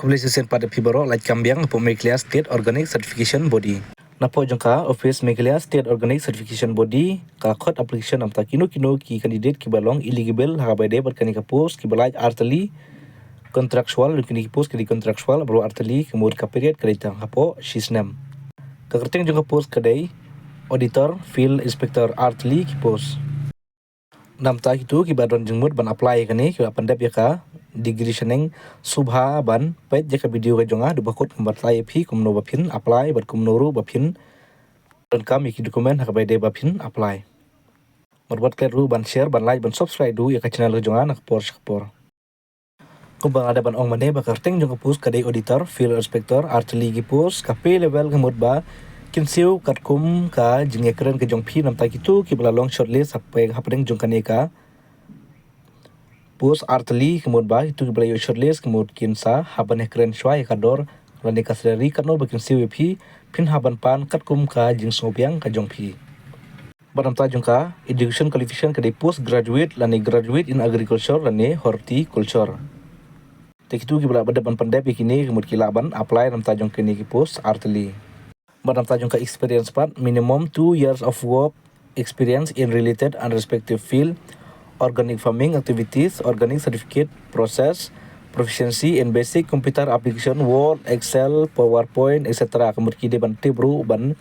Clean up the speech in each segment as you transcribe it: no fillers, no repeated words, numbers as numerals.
Completion pada Piboro like Kambiang po Meghalaya State Organic Certification Body. Napo jangka Office Meghalaya State Organic Certification Body ka khot application namta kino ki candidate ki balong eligible habade berkani ka post ki balaj artali contractual kini ki post ki contractual bro artali kemud ka period kadita hapo sisnam. Ka kerteng jangka post kadai auditor field inspector artali ki post. Namta itu ki badon jengmut ban apply kani ki pandap ya ka degree seneng subha ban pet jaka video ka jonga du bakot kumbatlai phi kumno baphin apply bat kumnoru baphin dan kami ki dokumen ha bay de baphin apply marbat ka ru ban share ban like ban subscribe du ya ka channel ka jonga nak por kumbang ada ban ong mane bakar teng jong post kadai auditor field inspector artli gi post ka pay level kemut ba kinsiu kat kum ka jing ekran ka jong phi namta kitu ki bala long shortlist hape hapeng jong kaneka post artli kemud ba itu belayo shortlist kemud kinsa haban ekran shwai kador lani kasreri katno bakin CWP pin haban pan kat kum ka jing sobiang ka jong phi badam ta jong ka education qualification ka post graduate lani graduate in agriculture lani horticulture tekitu ki bala badaban pandai kini kemud kilaban apply nam ta jong kini ki post artli badam ta jong ka experience part minimum 2 years of work experience in related and respective field organic farming activities, organic certificate process, proficiency in basic computer application, Word, Excel, PowerPoint, etc. Kemudian kita bantu bro ban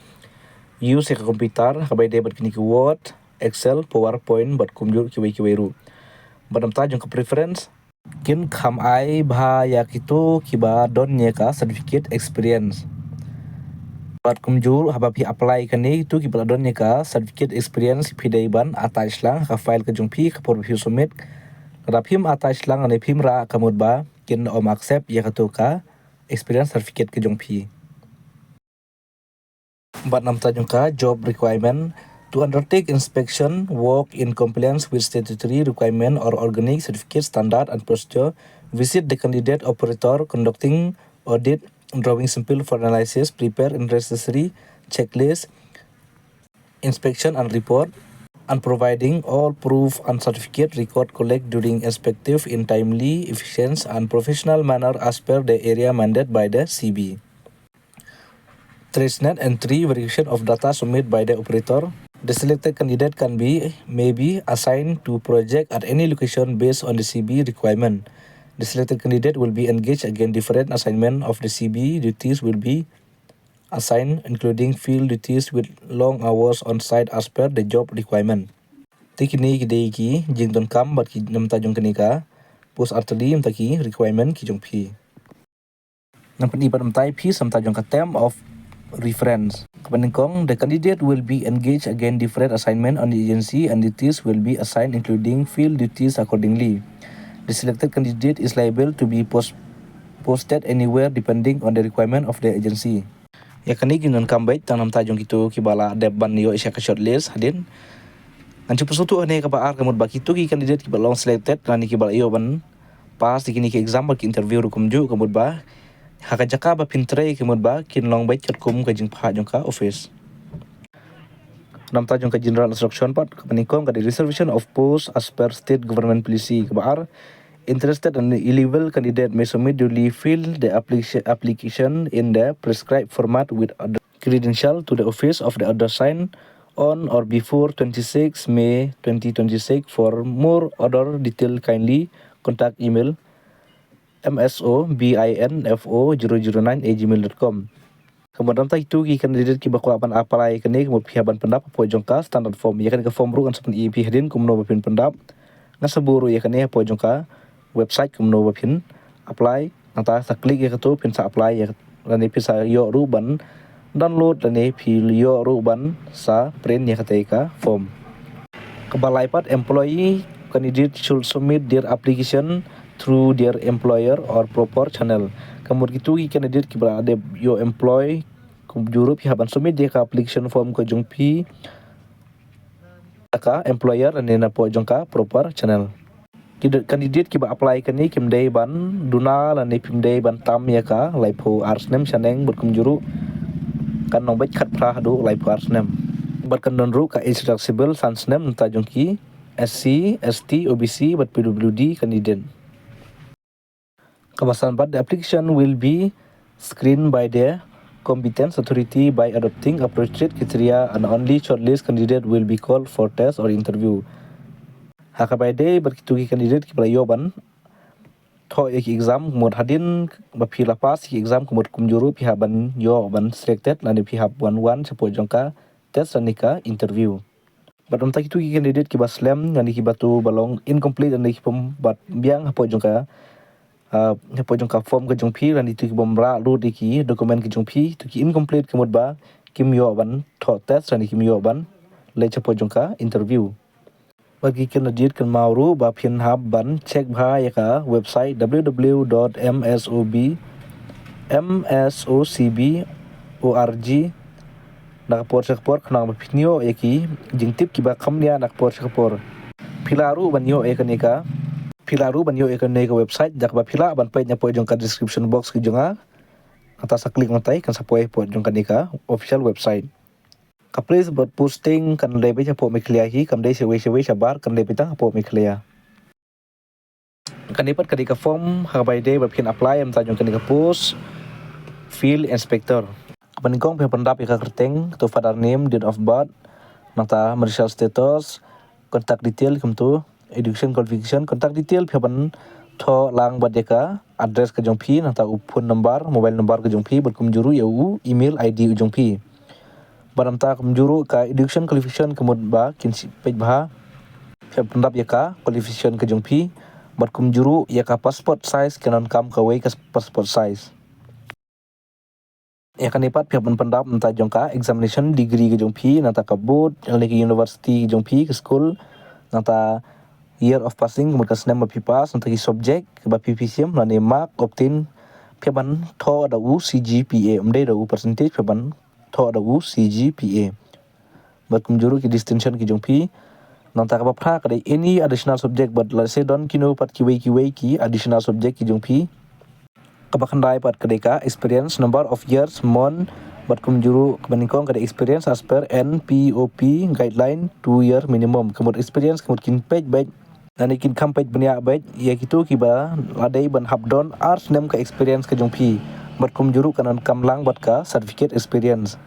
use ke komputer, kabai dia kini ke Word, Excel, PowerPoint, bat kumjur kiwai ru. Badam tajung ke preference, kin kam ai bahaya kitu kiba don ka certificate experience. Bat kumjur haba pi apply kani itu ki baladon ka certificate experience pidai ban attach lang ka file ka jungpi ka por view submit kada phim attach lang ane phim ra kamud ba kin om accept ya ka to ka experience certificate ka jungpi bat nam ta jung ka job requirement to undertake inspection work in compliance with statutory requirement or organic certificate standard and procedure visit the candidate operator conducting audit drawing sample for analysis, prepare and necessary checklist, inspection and report, and providing all proof and certificate record collect during inspective in timely, efficient and professional manner as per the area mandated by the CB. Tracenet and verification of data submitted by the operator. The selected candidate may be assigned to project at any location based on the CB requirement. The selected candidate will be engaged again different assignment of the CB duties will be assigned including field duties with long hours on site as per the job requirement. Tikini kidei ki jingdon kam bat ki namta jong kenika post artli namta ki requirement ki jong phi. Nampa ni bat namtai phi samta jong ka term of reference. Kapaningkong the candidate will be engaged again different assignment on the agency and duties will be assigned including field duties accordingly. The selected candidate is liable to be posted anywhere depending on the requirement of the agency. Ya kani ginon kambait tang nam tajong kitu kibala deban yo isya ka shortlist hadin. Anju pesutu ane ka baar kamud bakitu ki candidate kibala long selected lani kibala yo ban pas dikini ki exam ba ki interview rukum ju kamud ba haka jaka ba pintre kamud ba kin long bait chat kum ka jing pha jong ka office. Nam tajong ka general instruction part kapaningkom ka the reservation of post as per state government policy ka baar. Interested and eligible candidate may submit duly fill the application in the prescribed format with other credential to the office of the other signed on or before 26 May 2026. For more other detail, kindly contact email msobinfo009@gmail.com. Kemudian itu ki candidate ki bakwa ban apply kini kemud pihaban pendap po jongka standard form ya kan ke form ru kan sepen EP hedin kumno bapin pendap ngasaburu ya kan po jongka website kumno bapin apply nanta sa klik ya to pin sa apply ya lani pisa yo ru ban download lani fil yo ru ban sa print ya ka form kebalai pat employee candidate should submit their application through their employer or proper channel. Kemudian itu candidate kibra ada yo employ juru pihaban submit dia ka application form ko jungpi ka employer nena po jongka proper channel. Candidate kiba apply kani kimdei ban duna la ne pimdei ban tam ya ka laipo arsnem saneng berkum juru kan nong baik khat pra do laipo arsnem berkan donru ka age flexible sansnem ta jongki SC ST OBC bat PWD candidate Kabasan but the application will be screened by the competence authority by adopting appropriate criteria, and only shortlist candidate will be called for test or interview. Hakabai berkituki candidate ki pelayoban tho ek exam kumud hadin bapi lapas ki exam kumud kumjuru pihak ban yo ban selected lani pihak wan sepo jongka test lanika interview. Badam tak itu ki candidate ki baslem ngani ki batu balong incomplete lani ki bat biang hapo jongka hapo jongka form ke jongpi lani tu ki bomra lu ki dokumen ke jongpi tu ki incomplete kumud ba kim yo ban tho test lani kim yo ban le sepo jongka interview. Bagi candidate kan mauru ba pin hab ban cek bha yaka website www.msocb.org nakapor sekapor kenang bapinyo yaki jingtip kiba kamnya nakapor sekapor pilaru banyo ekanika website jak ba pila ban page nya po jong ka description box ki jonga atas klik matai kan sapoe po jong kanika official website. Kapres buat posting kan lebe po mikliahi kam dei sewe sabar kan lebe tang po miklia. Kan dapat kadika form habai dei berpin apply am tajong kadika post field inspector. Peningkong pihak pendap ika kerteng to father name, date of birth, nata marital status, contact detail kem tu education qualification, contact detail pihak pen to lang badeka address ke jongpi nata phone number, mobile number ke jongpi berkum juru yau email ID ujongpi. Badam ta kumjuru ka education qualification kemud ba kin page bah pihak pendap yaka qualification ke jongpi berkum juru yaka passport size kenan kam kawai ke passport size. Akan dapat pihak pendap nata jongka examination degree ke jongpi nata kabut lagi university ke jongpi ke school nata year of passing kemudian senam bapipas nata ki subject ke bapipisium lani mark obtain pihak ban tho ada u CGPA umdai ada u percentage pihak ban tho ada u CGPA berkum juru ki distinction ke jongpi nata kapapra kada any additional subject but let's say don kino pat kiwei ki additional subject ki jongpi kabakandai pat kadeka experience number of years mon bat kumjuru kebaningkong kada experience as per NPOP guideline 2 year minimum kemud experience kemud kin page baik dan kin kam page benia baik ya kitu kiba ladai ban habdon ars nem ka experience ke jongpi bat kumjuru kanan kamlang bat ka certificate experience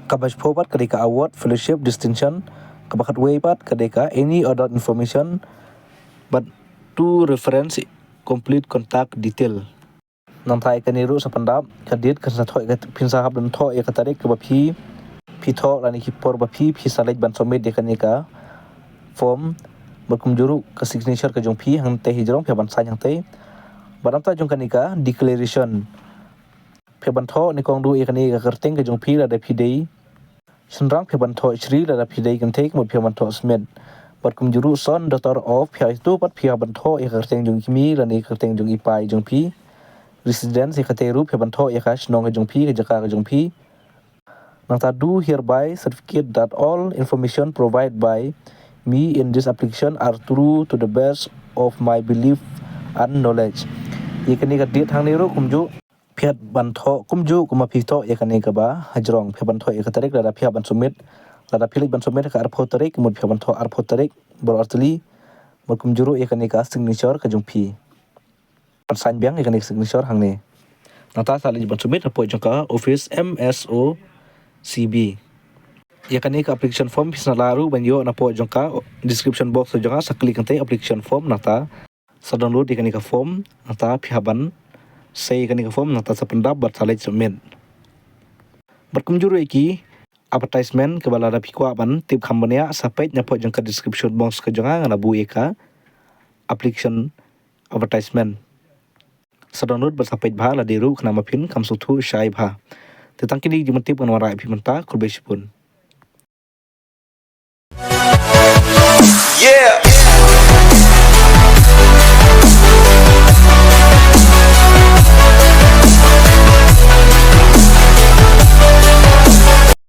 kabash phobat kadeka award fellowship distinction kabakat way pat kadeka any other information but to reference complete contact detail. Nantai kaniru sapandap kadit kan thoi ka pinsa hab dan thoi ka tarik ke bapi pitho lani ki por bapi salaj ban somit de kanika form berkum juru ke signature ke jongpi hang te hijrong pe ban san hang te badam ta jong kanika declaration pe ban tho ni kong du e kani ka kerteng ke jongpi la da pidei senrang pe ban tho shri la da pidei kan te mo pe ban tho smet berkum juru son daughter of pe itu pat pe ban tho e kerteng jong kimi lani kerteng jong ipai jongpi residence ikateru phe bantho yakash nong jongpi ke jaka jongpi nangta do hereby certificate that all information provided by me in this application are true to the best of my belief and knowledge. Yakani ka date hang niru kumju phe bantho kumju kuma phito yakani ka ba hajrong phe bantho ikatarek la phe ban submit la philik ban submit ka arpho tarik mud phe bantho arpho tarik berarti berkumjuru yakani ka signature ka jongpi sign biang ikan signature hang ni nata sali ban submit apo jongka office MSOCB ikan ka application form pisna laru banyo na po jongka description box jongka saklik kante application form nata sa download ikan ka form nata pihaban say ikan ka form nata sa pendap bat sali submit berkumjuru iki advertisement ke balada pikwa ban tip khambania sapet nya po jongka description box ke jonga ngana bu eka application advertisement Sadownload bersapait bha la diru kena mapin kam sutu syai bha. Tentang kini dimentip kan warai pimenta kurbesipun. Yeah.